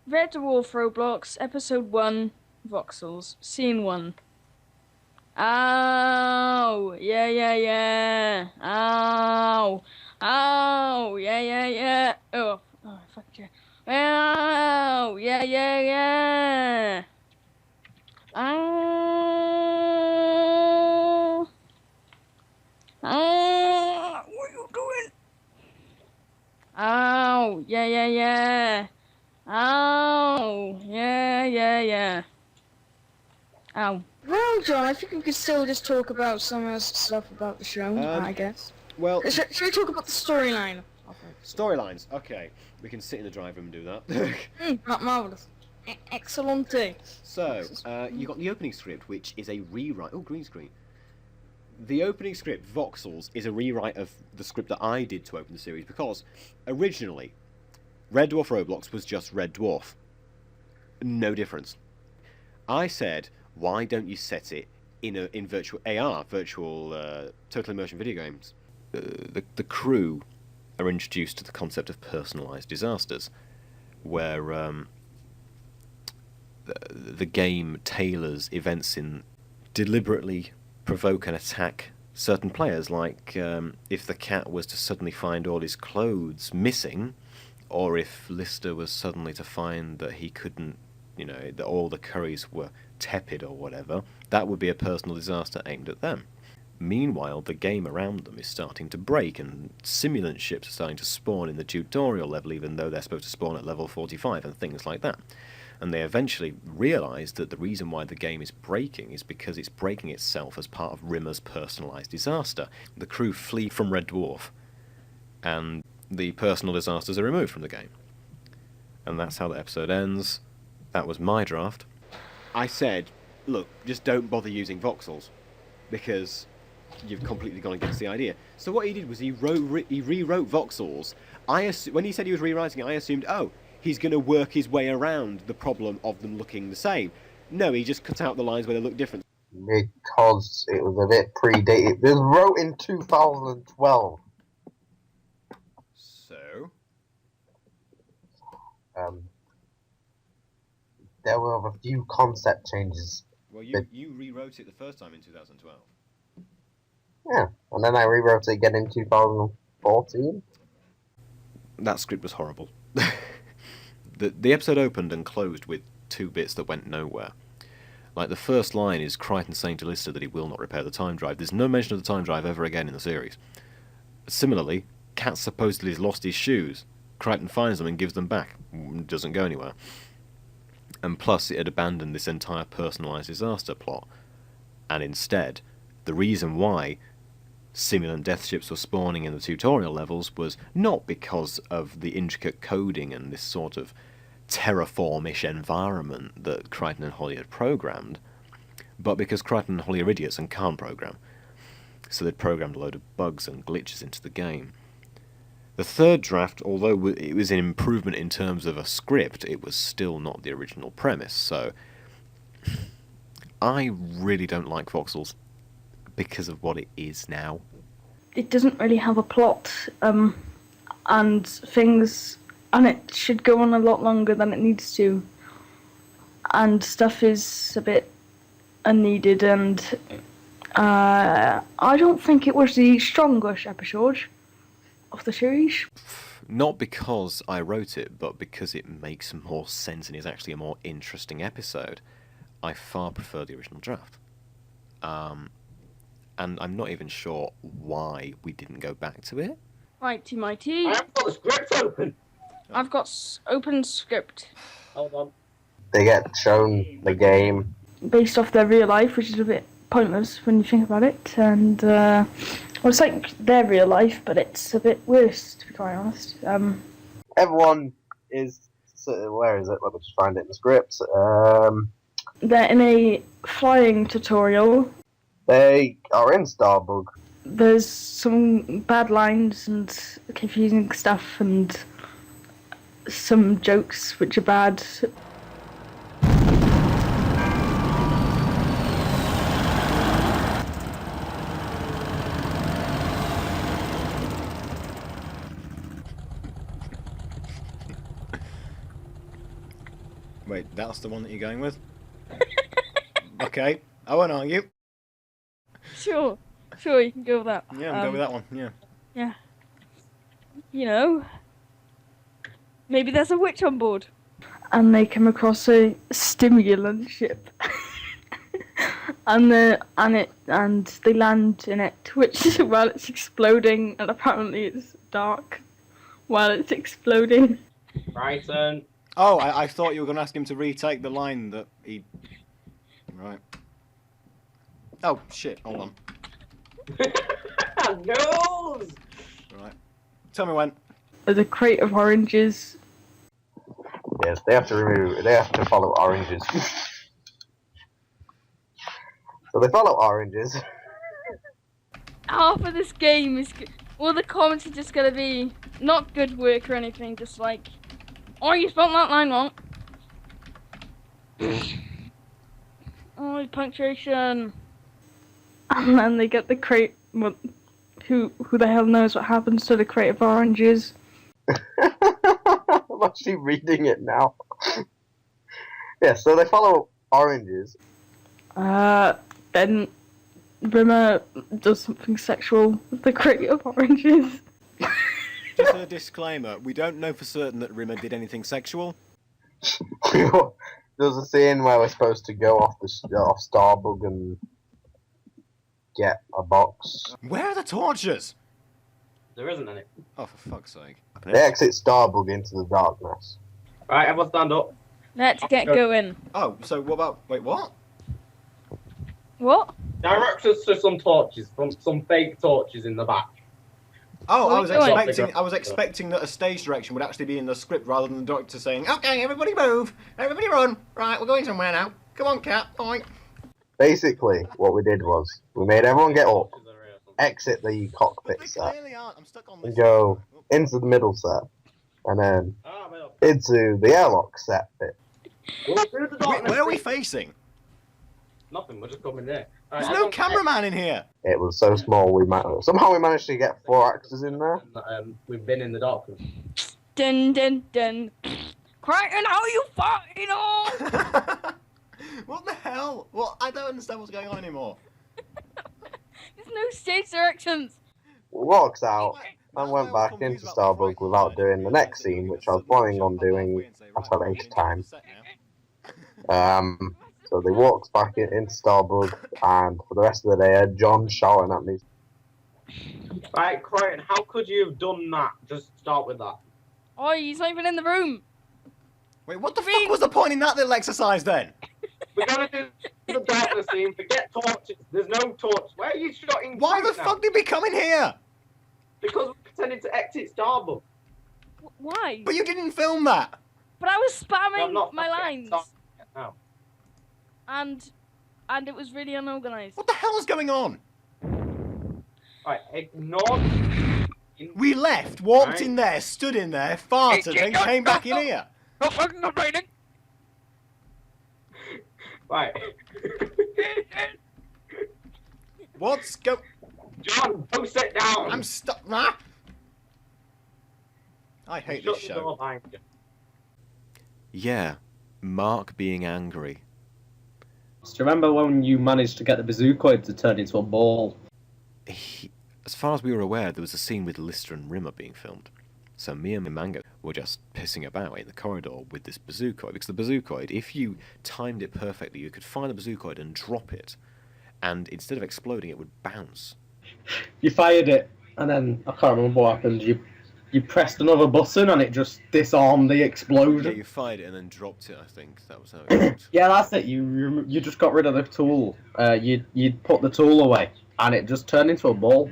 Red Dwarf Roblox, Episode 1, Voxels, Scene 1. Ow! Yeah, yeah, yeah! Ow! Ow! Yeah, yeah, yeah! Oh, fuck you. Ow! Yeah, yeah, yeah! Ow! Ow! What are you doing? Ow! Yeah, yeah, yeah! Ow! Yeah, yeah, yeah. Ow. Well, John, I think we could still just talk about some stuff about the show, I guess. Well, Should we talk about the storyline? storylines. Okay, we can sit in the drive room and do that. Marvelous. Excellente. So, you got the opening script, which is a rewrite. Oh, green screen. The opening script, Voxels, is a rewrite of the script that I did to open the series because originally, Red Dwarf Roblox was just Red Dwarf. No difference. I said, why don't you set it in virtual AR, virtual total immersion video games? The crew are introduced to the concept of personalised disasters, where the game tailors events in deliberately provoke and attack certain players, like if the cat was to suddenly find all his clothes missing, or if Lister was suddenly to find that he couldn't, that all the curries were tepid or whatever, that would be a personal disaster aimed at them. Meanwhile, the game around them is starting to break, and simulant ships are starting to spawn in the tutorial level, even though they're supposed to spawn at level 45 and things like that. And they eventually realise that the reason why the game is breaking is because it's breaking itself as part of Rimmer's personalised disaster. The crew flee from Red Dwarf, and the personal disasters are removed from the game. And that's how the episode ends. That was my draft. I said, look, just don't bother using voxels, because you've completely gone against the idea. So what he did was he rewrote voxels. When he said he was rewriting it, I assumed, oh, he's going to work his way around the problem of them looking the same. No, he just cut out the lines where they look different. Because it was a bit predated. This was wrote in 2012. So? There were a few concept changes. Well, you rewrote it the first time in 2012. Yeah, and then I rewrote it again in 2014. That script was horrible. The episode opened and closed with two bits that went nowhere. Like, the first line is Kryten saying to Lister that he will not repair the time drive. There's no mention of the time drive ever again in the series. Similarly, Cat supposedly has lost his shoes. Kryten finds them and gives them back. Doesn't go anywhere. And plus, it had abandoned this entire personalised disaster plot. And instead, the reason why simulant death ships were spawning in the tutorial levels was not because of the intricate coding and this sort of terraformish environment that Kryten and Holly had programmed, but because Kryten and Holly are idiots and can't program. So they'd programmed a load of bugs and glitches into the game. The third draft, although it was an improvement in terms of a script, it was still not the original premise, so I really don't like Voxels because of what it is now. It doesn't really have a plot, and things, and it should go on a lot longer than it needs to, and stuff is a bit unneeded, and I don't think it was the strongest episode of the series. Not because I wrote it, but because it makes more sense and is actually a more interesting episode. I far prefer the original draft. And I'm not even sure why we didn't go back to it. Righty mighty. I've got the script open. I've got open script. Hold on. They get shown the game. Based off their real life, which is a bit pointless when you think about it. And, well, it's like their real life, but it's a bit worse, to be quite honest. Everyone is... Where is it? Let me just find it in the script. They're in a flying tutorial. They are in Starbug. There's some bad lines and confusing stuff and some jokes which are bad. Wait, that's the one that you're going with? Okay, I won't argue. Sure, you can go with that. Yeah, I'm going with that one, yeah. Yeah. You know, maybe there's a witch on board. And they come across a stimulant ship. and they land in it, which while it's exploding, and apparently it's dark while it's exploding. Kryten. Oh, I thought you were going to ask him to retake the line that he... Right. Oh, shit, hold on. No! Right. Tell me when. There's a crate of oranges. Yes, they have to follow oranges. So they follow oranges. Half of this game is... All the comments are just going to be not good work or anything, just like... Oh, you spelled that line wrong. Oh, punctuation. And then they get the crate... Well, who the hell knows what happens to the crate of oranges? I'm actually reading it now. Yeah, so they follow oranges. Then Rimmer does something sexual with the crate of oranges. Just a disclaimer, we don't know for certain that Rimmer did anything sexual. There's a scene where we're supposed to go off Starbug and get a box. Where are the torches? There isn't any. Oh, for fuck's sake. They exit Starbug into the darkness. Right, everyone stand up. Let's get going. Oh, so what about... Wait, what? What? Direct us to some torches, some fake torches in the back. Oh, What are we doing? I was expecting that a stage direction would actually be in the script rather than the doctor saying, "Okay, everybody move, everybody run. Right, we're going somewhere now. Come on, Cat. Point." Basically, what we did was we made everyone get up, exit the cockpit They set, clearly aren't. I'm stuck on and this. go into the middle set, and then into the airlock set bit. Where are we facing? Nothing, we're just coming there. There's no cameraman in here. It was so small somehow we managed to get 4 actors in there. We've been in the dark. Dun dun dun. Kryten, how you fucking on? What the hell? Well, I don't understand what's going on anymore. There's no stage directions. We walked out and went back into Starbug without doing the next scene, which I was planning on doing at a later time. So they walked back into Starbug, and for the rest of the day, I had John shouting at me. Right, Kryten, how could you have done that? Just start with that. Oh, he's not even in the room. Wait, what the fuck was the point in that little exercise then? We're gonna do the darkness scene. Forget torches. There's no torch. Where are you shooting? Why the fuck did we come in here? Because we're pretending to exit Starbug. Why? But you didn't film that. But I was No, spamming I'm not my fucking lines, No. and it was really unorganized. What the hell is going on? Right, ignore. We left, walked Right. in there, stood in there, farted, and came back in here. Not raining. Right. What's go... John, go sit down. I'm stuck. Ah. I hate Shut this the door show. behind you. Yeah, Marc being angry. Do you remember when you managed to get the bazookoid to turn into a ball? As far as we were aware, there was a scene with Lister and Rimmer being filmed. So me and Mango were just pissing about in the corridor with this bazookoid. Because the bazookoid, if you timed it perfectly, you could find the bazookoid and drop it. And instead of exploding, it would bounce. You fired it, and then, I can't remember what happened, you pressed another button and it just disarmed the Yeah, explosion. you fired it and then dropped it, I think. That was how it worked. Yeah, that's it. You just got rid of the tool. You'd put the tool away, and it just turned into a ball.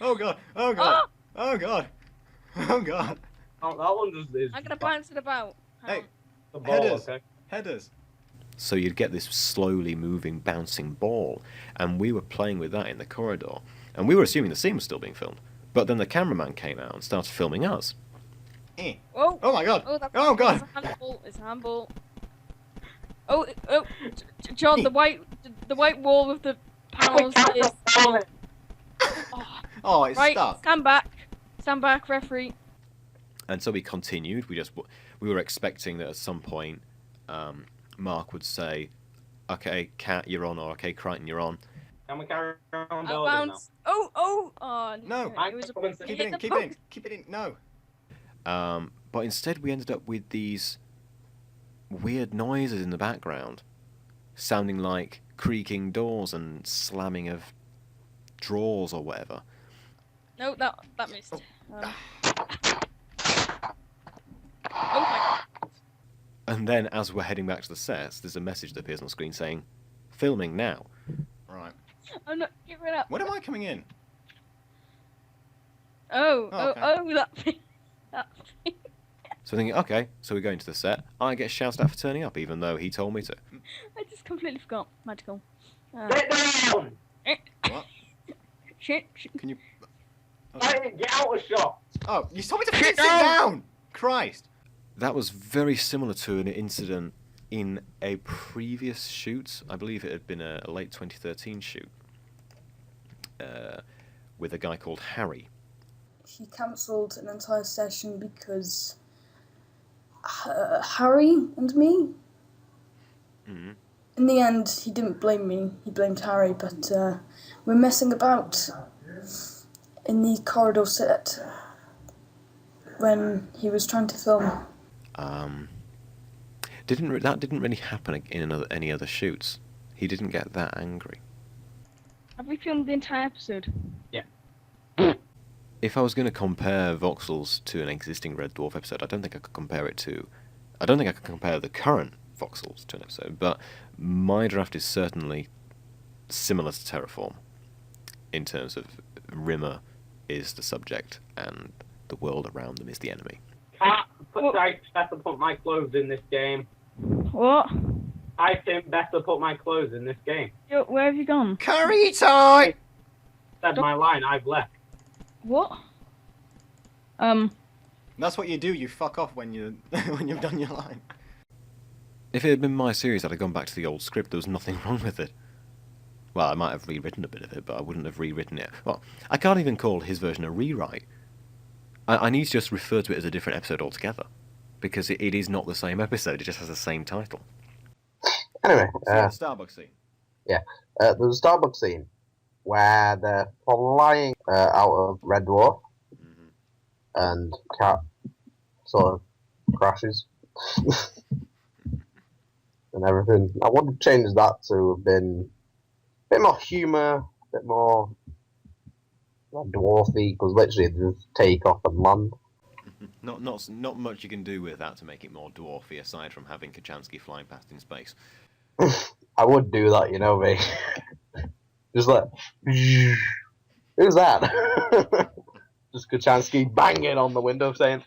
Oh god, oh god, oh god, oh god. Oh, that one just is. I'm gonna bounce it about. Hang Hey, on. The ball, headers. okay? Headers. So you'd get this slowly moving, bouncing ball, and we were playing with that in the corridor. And we were assuming the scene was still being filmed. But then the cameraman came out and started filming us. Oh. Oh my god! Oh, that's Oh god! It's a handball. It's a handball. Oh, John, the white wall with the panels is. Oh, it's Right, stuck. stand back, referee. And so we continued. We were expecting that at some point Marc would say, "Okay, Cat, you're on," or "Okay, Kryten, you're on." Can we carry on I building now? bounced. Oh. No. It was Keep hit it in. the Keep it in. post. Keep it in. No. But instead, we ended up with these weird noises in the background, sounding like creaking doors and slamming of drawers or whatever. No, that missed. Oh my god. And then, as we're heading back to the sets, there's a message that appears on the screen saying, "Filming now." Right. I'm not giving up. When am I coming in? Oh, okay. that thing. That thing. So thinking, okay, so we go into the set. I get shouted at for turning up, even though he told me to. I just completely forgot. Magical. Sit down! What? Shit. Can you? Hey, get out of shot! Oh, you told me to sit down! Christ! That was very similar to an incident in a previous shoot. I believe it had been a late 2013 shoot with a guy called Harry. He cancelled an entire session because Harry and me. Mm-hmm. In the end, he didn't blame me. He blamed Harry, but we're messing about in the corridor set when he was trying to film. That didn't really happen in any other shoots. He didn't get that angry. Have we filmed the entire episode? Yeah. If I was going to compare Voxels to an existing Red Dwarf episode, I don't think I could compare the current Voxels to an episode, but my draft is certainly similar to Terraform in terms of Rimmer is the subject and the world around them is the enemy. I better put my clothes in this game. What? I think better put my clothes in this game. Yo, where have you gone? Curry time! Said my line, I've left. What? That's what you do. You fuck off when you when you've done your line. If it had been my series, I'd have gone back to the old script. There was nothing wrong with it. Well, I might have rewritten a bit of it, but I wouldn't have rewritten it. Well, I can't even call his version a rewrite. I need to just refer to it as a different episode altogether, because it is not the same episode. It just has the same title. Anyway, So the Starbucks scene. there's a Starbucks scene where they're flying out of Red Dwarf, and Cat sort of crashes and everything. I would have changed that to have been a bit more humour, a bit more dwarfy, because literally they just take off and land. Not much you can do with that to make it more dwarfy, aside from having Kachansky flying past in space. I would do that, you know me. Just like, who's that? Just Kachansky banging on the window saying,